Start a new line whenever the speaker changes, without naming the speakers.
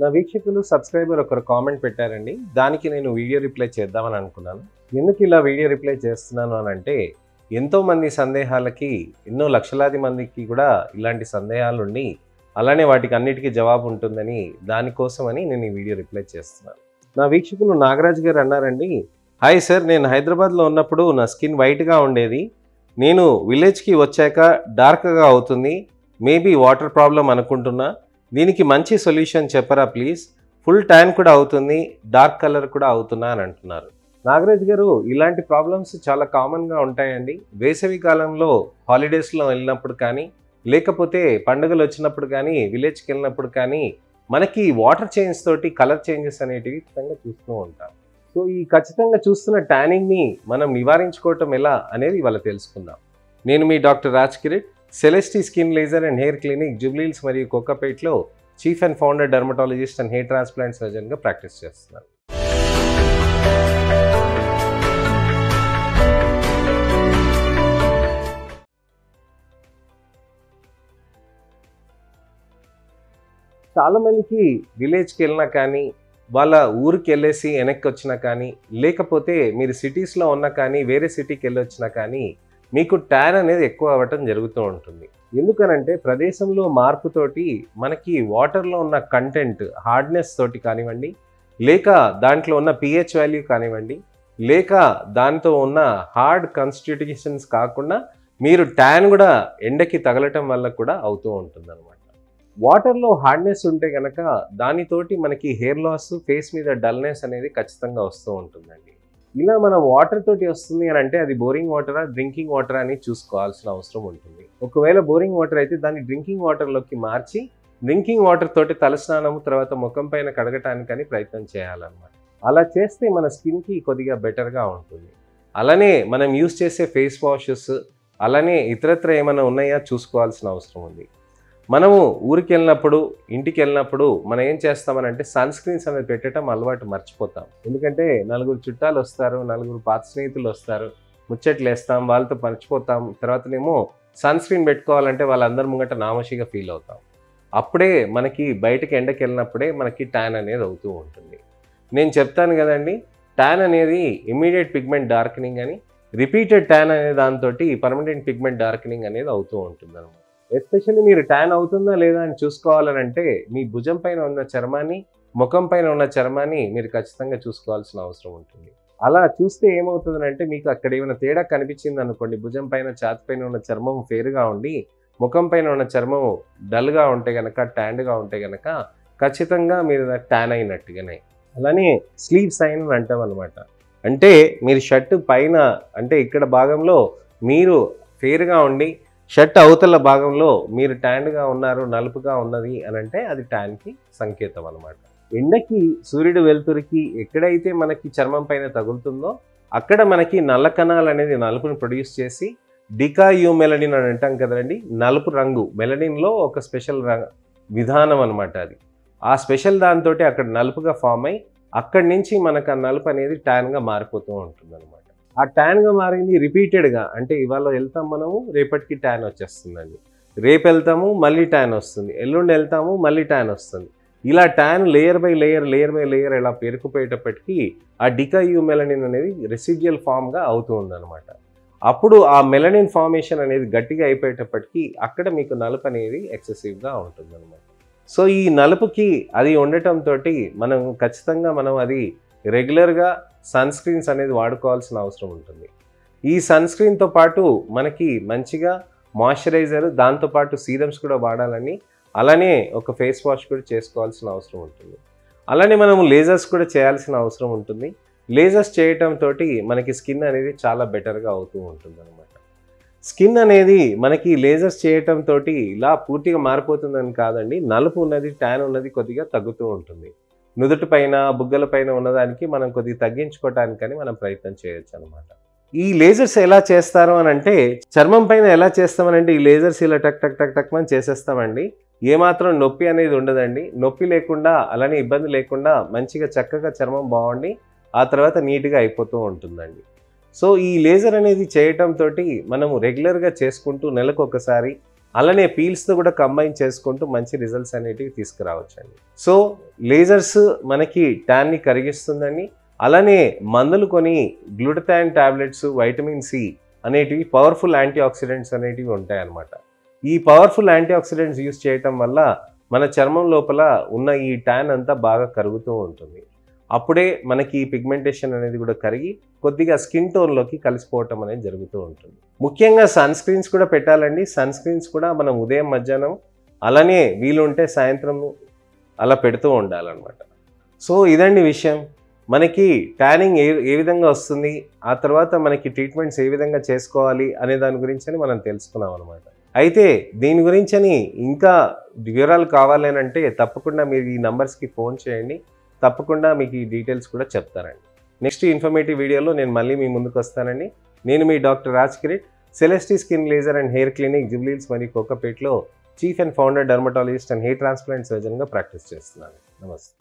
నా వీక్షకులు సబ్స్క్రైబర్ ఒకరు కామెంట్ పెట్టారండి. దానికి నేను వీడియో రిప్లై చేద్దామని అనుకున్నాను. ఎందుకు ఇలా వీడియో రిప్లై చేస్తున్నాను అని అంటే, ఎంతోమంది సందేహాలకి ఎన్నో లక్షలాది మందికి కూడా ఇలాంటి సందేహాలు ఉండి అలానే వాటికి అన్నిటికీ జవాబు ఉంటుందని దానికోసమని నేను ఈ వీడియో రిప్లై చేస్తున్నాను. నా వీక్షకులు నాగరాజ్ గారు అన్నారండి, హాయ్ సార్, నేను హైదరాబాద్లో ఉన్నప్పుడు నా స్కిన్ వైట్గా ఉండేది. నేను విలేజ్కి వచ్చాక డార్క్గా అవుతుంది. మేబీ వాటర్ ప్రాబ్లం అనుకుంటున్నా. దీనికి మంచి సొల్యూషన్ చెప్పరా ప్లీజ్. ఫుల్ ట్యాన్ కూడా అవుతుంది, డార్క్ కలర్ కూడా అవుతున్నా అని అంటున్నారు. నాగరాజ్ గారు, ఇలాంటి ప్రాబ్లమ్స్ చాలా కామన్గా ఉంటాయండి. వేసవి కాలంలో హాలిడేస్లో వెళ్ళినప్పుడు కానీ, లేకపోతే పండుగలు వచ్చినప్పుడు కానీ, విలేజ్కి వెళ్ళినప్పుడు కానీ మనకి వాటర్ చేంజ్ తోటి కలర్ చేంజెస్ అనేటివి ఖచ్చితంగా చూస్తూ ఉంటాం. సో ఈ ఖచ్చితంగా చూస్తున్న ట్యానింగ్ని మనం నివారించుకోవటం ఎలా అనేది ఇవాళ తెలుసుకుందాం. నేను మీ doctor Raj Kireet, Celesty skin laser and hair clinic Jubilee Hills మరియు కోకాపేట్లో chief and founder dermatologist and hair transplant సర్జన్గా ప్రాక్టీస్ చేస్తున్నాను. చాలామందికి విలేజ్కి వెళ్ళినా కానీ, వాళ్ళ ఊరికి వెళ్ళేసి వెనక్కి వచ్చినా కానీ, లేకపోతే మీరు సిటీస్లో ఉన్నా కానీ వేరే సిటీకి వెళ్ళి వచ్చినా కానీ మీకు ట్యాన్ అనేది ఎక్కువ అవ్వటం జరుగుతూ ఉంటుంది. ఎందుకనంటే ప్రదేశంలో మార్పుతోటి మనకి వాటర్లో ఉన్న కంటెంట్ హార్డ్నెస్ తోటి కానివ్వండి, లేక దాంట్లో ఉన్న pH వాల్యూ కానివ్వండి, లేక దాంతో ఉన్న హార్డ్ కాన్స్టిట్యూషన్స్ కాకుండా మీరు ట్యాన్ కూడా ఎండకి తగలటం వల్ల కూడా అవుతూ ఉంటుంది అనమాట. వాటర్లో హార్డ్నెస్ ఉంటే కనుక దానితోటి మనకి హెయిర్ లాస్, ఫేస్ మీద డల్నెస్ అనేది ఖచ్చితంగా వస్తూ ఉంటుందండి. ఇలా మనం వాటర్ తోటి వస్తుంది అని అంటే అది బోరింగ్ వాటరా, డ్రింకింగ్ వాటర్ అని చూసుకోవాల్సిన అవసరం ఉంటుంది. ఒకవేళ బోరింగ్ వాటర్ అయితే దాన్ని డ్రింకింగ్ వాటర్లోకి మార్చి డ్రింకింగ్ వాటర్ తోటి తలస్నానము తర్వాత ముఖం పైన కడగటానికని ప్రయత్నం చేయాలన్నమాట. అలా చేస్తే మన స్కిన్కి కొద్దిగా బెటర్గా ఉంటుంది. అలానే మనం యూస్ చేసే ఫేస్ వాషెస్, అలానే ఇతరత్ర ఏమైనా ఉన్నాయా చూసుకోవాల్సిన అవసరం ఉంది. మనము ఊరికి వెళ్ళినప్పుడు, ఇంటికి వెళ్ళినప్పుడు మనం ఏం చేస్తామనంటే సన్ స్క్రీన్స్ అనేది పెట్టడం అలవాటు మర్చిపోతాం. ఎందుకంటే నలుగురు చుట్టాలు వస్తారు, నలుగురు పాత స్నేహితులు వస్తారు, ముచ్చట్లు వేస్తాం, వాళ్ళతో మర్చిపోతాం. తర్వాతనేమో సన్ స్క్రీన్ పెట్టుకోవాలంటే వాళ్ళందరి ముంగట నామోషిగా ఫీల్ అవుతాం. అప్పుడే మనకి బయటకు ఎండకి వెళ్ళినప్పుడే మనకి ట్యాన్ అనేది అవుతూ ఉంటుంది. నేను చెప్తాను కదండి, ట్యాన్ అనేది ఇమ్మీడియట్ పిగ్మెంట్ డార్కనింగ్ అని, రిపీటెడ్ ట్యాన్ అనే దాంతో పర్మనెంట్ పిగ్మెంట్ డార్కనింగ్ అనేది అవుతూ ఉంటుంది అనమాట. ఎస్పెషల్లీ మీరు ట్యాన్ అవుతుందా లేదా అని చూసుకోవాలనంటే మీ భుజం పైన ఉన్న చర్మాన్ని, ముఖం పైన ఉన్న చర్మాన్ని మీరు ఖచ్చితంగా చూసుకోవాల్సిన అవసరం ఉంటుంది. అలా చూస్తే ఏమవుతుందంటే మీకు అక్కడ ఏమైనా తేడా కనిపించింది అనుకోండి, భుజం పైన, ఛాతి పైన ఉన్న చర్మం ఫేర్గా ఉండి ముఖం పైన ఉన్న చర్మం డల్గా ఉంటే కనుక, ట్యాన్డ్గా ఉంటే కనుక ఖచ్చితంగా మీరు ట్యాన్ అయినట్టుగానే. అలానే స్లీవ్ సైన్ అని అంటాం అనమాట. అంటే మీరు షర్ట్ పైన అంటే ఇక్కడ భాగంలో మీరు ఫేర్గా ఉండి షర్ట్ అవతల భాగంలో మీరు ట్యాన్డ్గా ఉన్నారు, నలుపుగా ఉన్నది అని అంటే అది ట్యాన్కి సంకేతం అనమాట. ఎండకి, సూర్యుడు వెలుతురికి ఎక్కడైతే మనకి చర్మం పైన తగులుతుందో అక్కడ మనకి నల్ల కణాలు అనేది నలుపుని ప్రొడ్యూస్ చేసి డికాయూ మెలనిన్ అని అంటాం కదండి, నలుపు రంగు మెలనిన్లో ఒక స్పెషల్ విధానం అనమాట అది. ఆ స్పెషల్ దాంతో అక్కడ నలుపుగా ఫామ్ అయ్యి అక్కడి నుంచి మనకు ఆ నలుపు అనేది ట్యాన్గా మారిపోతూ ఉంటుంది అనమాట. ఆ ట్యాన్గా మారింది రిపీటెడ్గా, అంటే ఇవాళ వెళ్తాం మనము, రేపటికి ట్యాన్ వచ్చేస్తుందండి. రేపు వెళ్తాము, మళ్ళీ ట్యాన్ వస్తుంది. ఎల్లుండి వెళ్తాము, మళ్ళీ ట్యాన్ వస్తుంది. ఇలా ట్యాన్ లేయర్ బై లేయర్ ఇలా పేరుకుపోయేటప్పటికీ ఆ డికాయూ మెలనిన్ అనేది రెసిడ్యువల్ ఫామ్గా అవుతూ ఉందన్నమాట. అప్పుడు ఆ మెలనిన్ ఫార్మేషన్ అనేది గట్టిగా అయిపోయేటప్పటికీ అక్కడ మీకు నలుపు అనేది ఎక్సెసివ్గా ఉంటుందన్నమాట. సో ఈ నలుపుకి అది ఉండటంతో మనం ఖచ్చితంగా అది రెగ్యులర్గా సన్ స్క్రీన్స్ అనేది వాడుకోవాల్సిన అవసరం ఉంటుంది. ఈ సన్ స్క్రీన్తో పాటు మనకి మంచిగా మాయిశ్చరైజర్, దాంతోపాటు సీరమ్స్ కూడా వాడాలని, అలానే ఒక ఫేస్ వాష్ కూడా చేసుకోవాల్సిన అవసరం ఉంటుంది. అలానే మనము లేజర్స్ కూడా చేయాల్సిన అవసరం ఉంటుంది. లేజర్స్ చేయటంతో మనకి స్కిన్ అనేది చాలా బెటర్గా అవుతూ ఉంటుంది అనమాట. స్కిన్ అనేది మనకి లేజర్స్ చేయటంతో ఇలా పూర్తిగా మారిపోతుందని కాదండి, నలుపు ఉన్నది, ట్యాన్ ఉన్నది కొద్దిగా తగ్గుతూ ఉంటుంది. నుదుటి పైన, బుగ్గల పైన ఉన్నదానికి మనం కొద్దిగా తగ్గించుకోవటానికని మనం ప్రయత్నం చేయొచ్చు అనమాట. ఈ లేజర్స్ ఎలా చేస్తారు అని అంటే, చర్మం పైన ఎలా చేస్తామనంటే ఈ లేజర్స్ ఇలా టక్ టక్ టక్ టక్ అని చేసేస్తామండి. ఏమాత్రం నొప్పి అనేది ఉండదండి. నొప్పి లేకుండా, అలానే ఇబ్బంది లేకుండా మంచిగా చక్కగా చర్మం బాగుండి ఆ తర్వాత నీట్గా అయిపోతూ ఉంటుందండి. సో ఈ లేజర్ అనేది చేయటంతో మనము రెగ్యులర్గా చేసుకుంటూ నెలకు ఒకసారి అలానే పీల్స్తో కూడా కంబైన్ చేసుకుంటూ మంచి రిజల్ట్స్ అనేటివి తీసుకురావచ్చండి. సో లేజర్స్ మనకి ట్యాన్ని కరిగిస్తుందని, అలానే మందులు కొని గ్లూటథాన్ టాబ్లెట్స్, వైటమిన్ సి అనేటివి పవర్ఫుల్ యాంటీ ఆక్సిడెంట్స్ అనేటివి ఉంటాయన్నమాట. ఈ పవర్ఫుల్ యాంటీ ఆక్సిడెంట్స్ యూస్ చేయటం వల్ల మన చర్మం లోపల ఉన్న ఈ ట్యాన్ అంతా బాగా కరుగుతూ ఉంటుంది. అప్పుడే మనకి ఈ పిగ్మెంటేషన్ అనేది కూడా కరిగి కొద్దిగా స్కిన్ టోన్లోకి కలిసిపోవటం అనేది జరుగుతూ ఉంటుంది. ముఖ్యంగా సన్ స్క్రీన్స్ కూడా పెట్టాలండి. సన్ స్క్రీన్స్ కూడా మనం ఉదయం, మధ్యాహ్నం, అలానే వీలుంటే సాయంత్రం అలా పెడుతూ ఉండాలన్నమాట. సో ఇదండి విషయం. మనకి ట్యానింగ్ ఏ విధంగా వస్తుంది, ఆ తర్వాత మనకి ట్రీట్మెంట్స్ ఏ విధంగా చేసుకోవాలి అనే దాని గురించి మనం తెలుసుకున్నాం అనమాట. అయితే దీని గురించి ఇంకా వివరాలు కావాలి అంటే తప్పకుండా మీరు ఈ నంబర్స్కి ఫోన్ చేయండి. తప్పకుండా మీకు ఈ డీటెయిల్స్ కూడా చెప్తానండి. నెక్స్ట్ ఇన్ఫర్మేటివ్ వీడియోలో నేను మళ్ళీ మీ ముందుకు వస్తానండి. నేను మీ doctor Raj Kireet, Celesty skin laser and hair clinic, Jubilee Hills మరియు కోకాపేట్లో chief and founder dermatologist and hair transplant సర్జన్గా ప్రాక్టీస్ చేస్తున్నాను. నమస్తే.